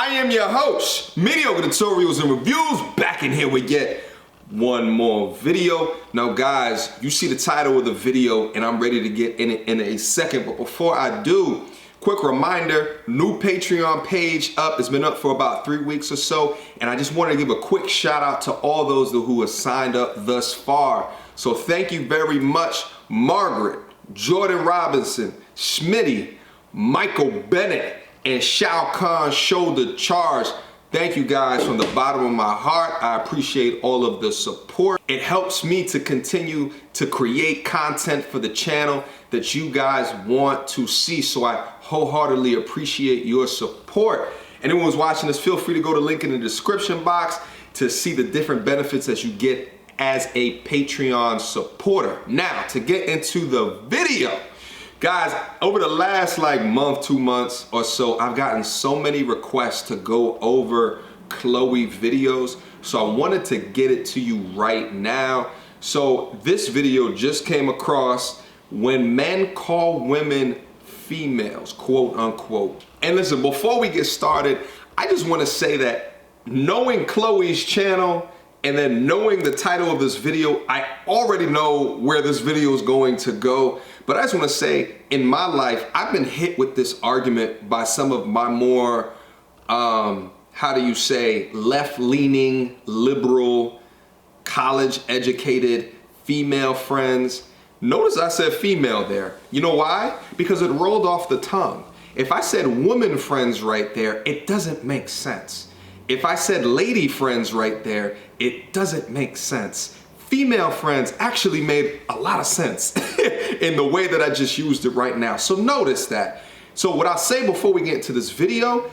I am your host, Mediocre Tutorials and Reviews, back in here with yet one more video. Now guys, you see the title of the video and I'm ready to get in it in a second, but before I do, quick reminder, new Patreon page up. It's been up for about 3 weeks or so, and I just wanted to give a quick shout out to all those who have signed up thus far. So thank you very much, Margaret, Jordan Robinson, Smitty, Michael Bennett, and Shao Kahn Shoulder Charge. Thank you guys from the bottom of my heart. I appreciate all of the support. It helps me to continue to create content for the channel that you guys want to see. So I wholeheartedly appreciate your support. Anyone who's watching this, feel free to go to the link in the description box to see the different benefits that you get as a Patreon supporter. Now, to get into the video. Guys, over the last month, 2 months or so, I've gotten so many requests to go over Chloe videos. So I wanted to get it to you right now. So this video just came across when men call women females, quote unquote. And listen, before we get started, I just want to say that knowing Chloe's channel and then knowing the title of this video, I already know where this video is going to go. But I just want to say, in my life, I've been hit with this argument by some of my more, left-leaning, liberal, college-educated female friends. Notice I said female there. You know why? Because it rolled off the tongue. If I said woman friends right there, it doesn't make sense. If I said lady friends right there, it doesn't make sense. Female friends actually made a lot of sense in the way that I just used it right now. So notice that. So what I'll say before we get into this video,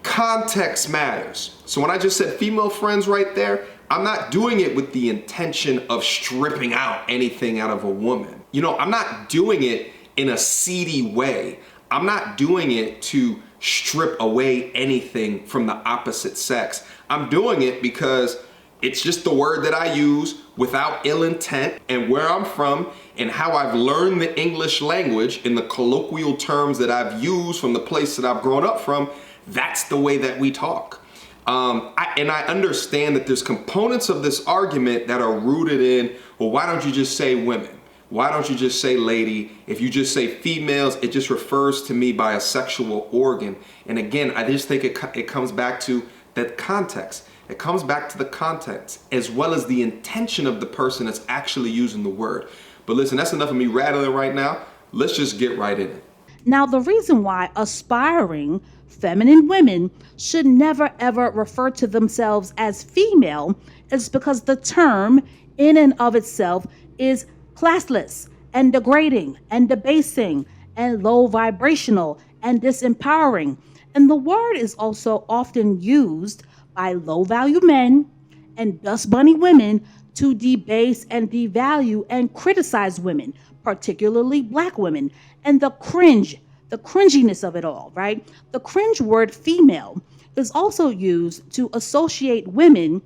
context matters. So when I just said female friends right there, I'm not doing it with the intention of stripping out anything out of a woman. You know, I'm not doing it in a seedy way. I'm not doing it to strip away anything from the opposite sex. I'm doing it because it's just the word that I use without ill intent, and where I'm from and how I've learned the English language in the colloquial terms that I've used from the place that I've grown up from, that's the way that we talk. I understand that there's components of this argument that are rooted in, well, why don't you just say women? Why don't you just say lady? If you just say females, it just refers to me by a sexual organ. And again, I just think it comes back to that context. It comes back to the context as well as the intention of the person that's actually using the word. But listen, that's enough of me rattling right now. Let's just get right in it. Now, the reason why aspiring feminine women should never ever refer to themselves as female is because the term in and of itself is classless and degrading and debasing and low vibrational and disempowering. And the word is also often used by low-value men and dust bunny women to debase and devalue and criticize women, particularly black women, and the cringiness of it all, right? The cringe word female is also used to associate women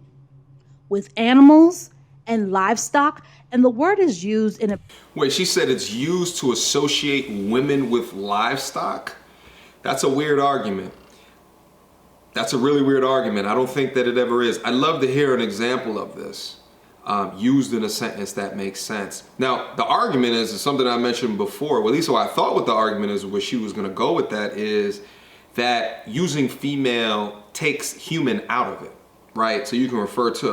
with animals and livestock, and the word is used in a... Wait, she said it's used to associate women with livestock? That's a weird argument. That's a really weird argument. I don't think that it ever is. I'd love to hear an example of this used in a sentence that makes sense. Now, the argument is something I mentioned before, well, at least what I thought what the argument is, where she was gonna go with that, is that using female takes human out of it, right? So you can refer to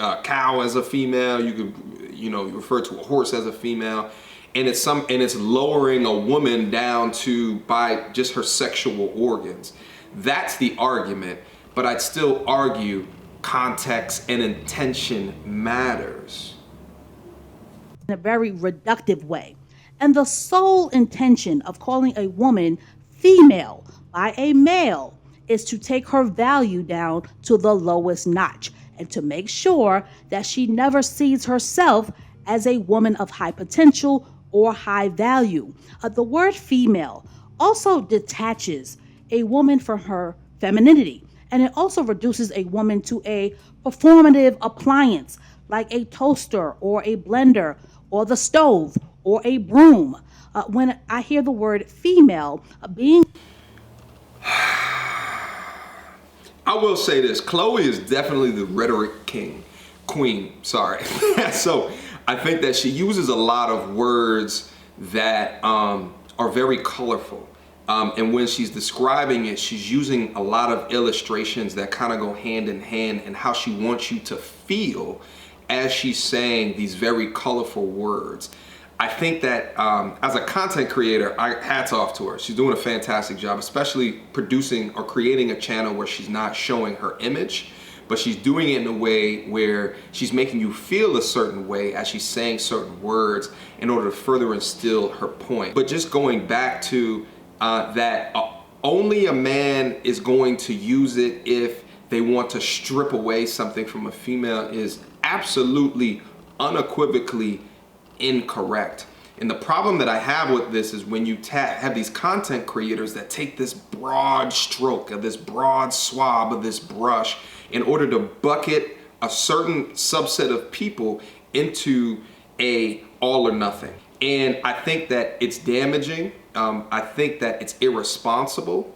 a cow as a female, you could, you refer to a horse as a female, and it's lowering a woman down to by just her sexual organs. That's the argument, but I'd still argue context and intention matters. In a very reductive way. And the sole intention of calling a woman female by a male is to take her value down to the lowest notch and to make sure that she never sees herself as a woman of high potential or high value. The word female also detaches a woman from her femininity, and it also reduces a woman to a performative appliance like a toaster or a blender or the stove or a broom. When I hear the word female being will say this. Chloe is definitely the rhetoric queen, sorry. So I think that she uses a lot of words that are very colorful. And when she's describing it, she's using a lot of illustrations that kind of go hand in hand in how she wants you to feel as she's saying these very colorful words. I think that as a content creator, hats off to her. She's doing a fantastic job, especially producing or creating a channel where she's not showing her image, but she's doing it in a way where she's making you feel a certain way as she's saying certain words in order to further instill her point. But just going back to that only a man is going to use it if they want to strip away something from a female is absolutely, unequivocally incorrect. And the problem that I have with this is when you have these content creators that take this broad stroke of this broad swab of this brush in order to bucket a certain subset of people into a all or nothing. And I think that it's damaging. I think that it's irresponsible.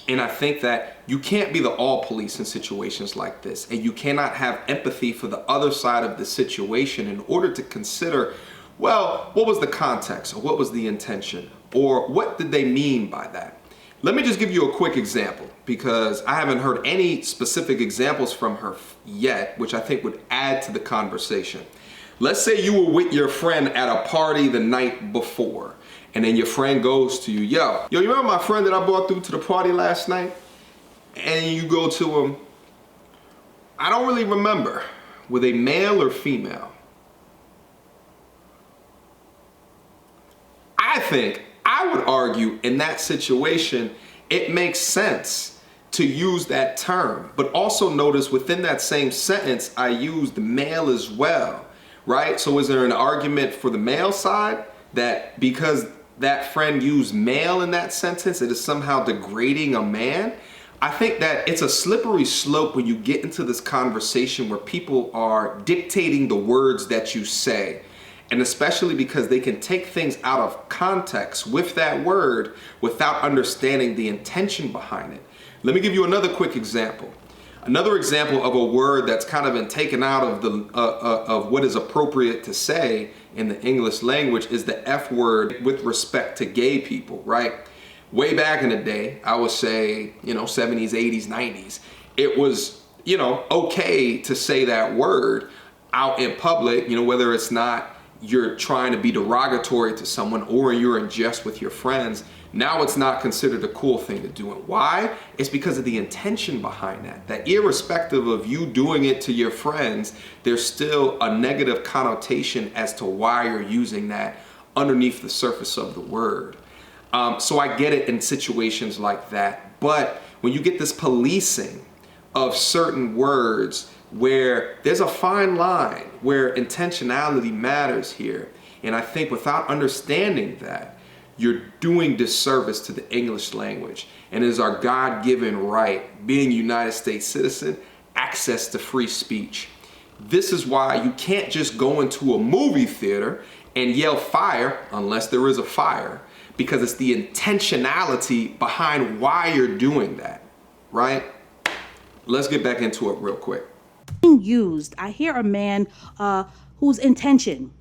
And I think that you can't be the all police in situations like this. And you cannot have empathy for the other side of the situation in order to consider, well, what was the context, or what was the intention, or what did they mean by that? Let me just give you a quick example, because I haven't heard any specific examples from her yet, which I think would add to the conversation. Let's say you were with your friend at a party the night before, and then your friend goes to you, yo, you remember my friend that I brought through to the party last night? And you go to him, I don't really remember. Were they male or female? I would argue in that situation, it makes sense to use that term. But also notice within that same sentence, I used male as well, right? So is there an argument for the male side that because that friend used male in that sentence, it is somehow degrading a man? I think that it's a slippery slope when you get into this conversation where people are dictating the words that you say. And especially because they can take things out of context with that word without understanding the intention behind it. Let me give you another quick example. Another example of a word that's kind of been taken out of the of what is appropriate to say in the English language is the F word with respect to gay people, right? Way back in the day, I would say, 70s, 80s, 90s, it was, okay to say that word out in public, whether it's not you're trying to be derogatory to someone or you're in jest with your friends. Now it's not considered a cool thing to do. And why? It's because of the intention behind that. That irrespective of you doing it to your friends, there's still a negative connotation as to why you're using that underneath the surface of the word. So I get it in situations like that. But when you get this policing of certain words, where there's a fine line where intentionality matters here. And I think without understanding that, you're doing disservice to the English language. And it is our God-given right, being a United States citizen, access to free speech. This is why you can't just go into a movie theater and yell fire unless there is a fire, because it's the intentionality behind why you're doing that, right? Let's get back into it real quick. Used, I hear a man whose intention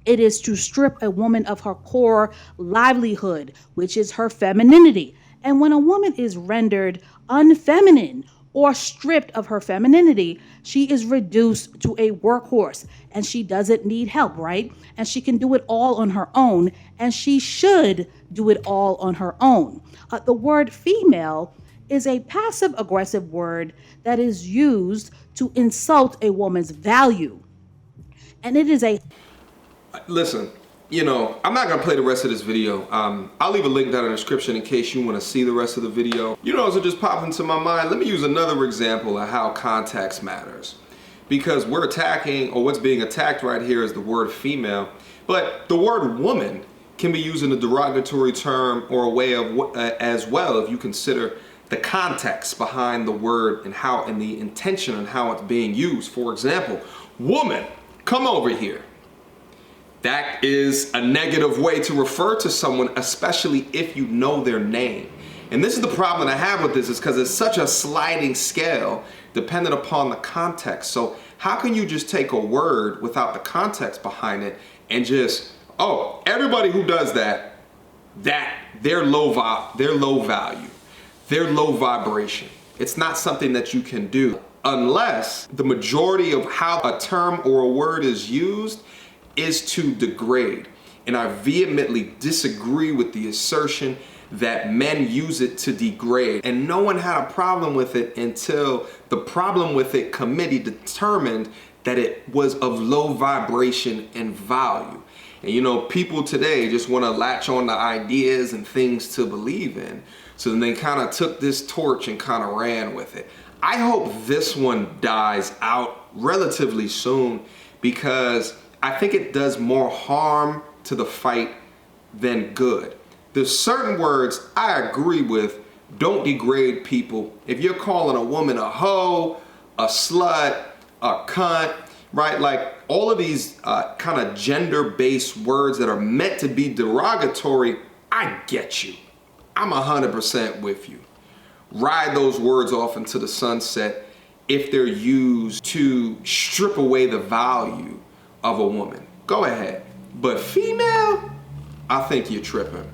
it is to strip a woman of her core livelihood, which is her femininity. And when a woman is rendered unfeminine or stripped of her femininity, she is reduced to a workhorse and she doesn't need help, right? And she can do it all on her own, and she should do it all on her own. The word female is a passive aggressive word that is used to insult a woman's value. And it is a... Listen, I'm not gonna play the rest of this video. I'll leave a link down in the description in case you wanna see the rest of the video. As it just popped into my mind, let me use another example of how context matters. Because we're attacking, or what's being attacked right here is the word female, but the word woman can be used in a derogatory term or a way of as well if you consider the context behind the word and how and the intention and how it's being used. For example, woman, come over here. That is a negative way to refer to someone, especially if you know their name. And this is the problem that I have with this, is because it's such a sliding scale dependent upon the context. So how can you just take a word without the context behind it and just, oh, everybody who does that they're low value, they're low vibration. It's not something that you can do unless the majority of how a term or a word is used is to degrade. And I vehemently disagree with the assertion that men use it to degrade. And no one had a problem with it until the problem with it committee determined that it was of low vibration and value. And you know, people today just want to latch on to ideas and things to believe in. So then they kind of took this torch and kind of ran with it. I hope this one dies out relatively soon, because I think it does more harm to the fight than good. There's certain words I agree with don't degrade people. If you're calling a woman a hoe, a slut, a cunt, right? Like all of these kind of gender-based words that are meant to be derogatory, I get you. I'm 100% with you. Ride those words off into the sunset if they're used to strip away the value of a woman. Go ahead. But female, I think you're tripping.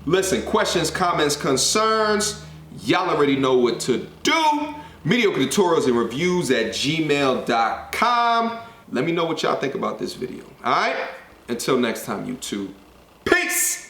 Listen, questions, comments, concerns, y'all already know what to do. Mediocre tutorials and reviews at gmail.com. Let me know what y'all think about this video. All right? Until next time, YouTube. Peace!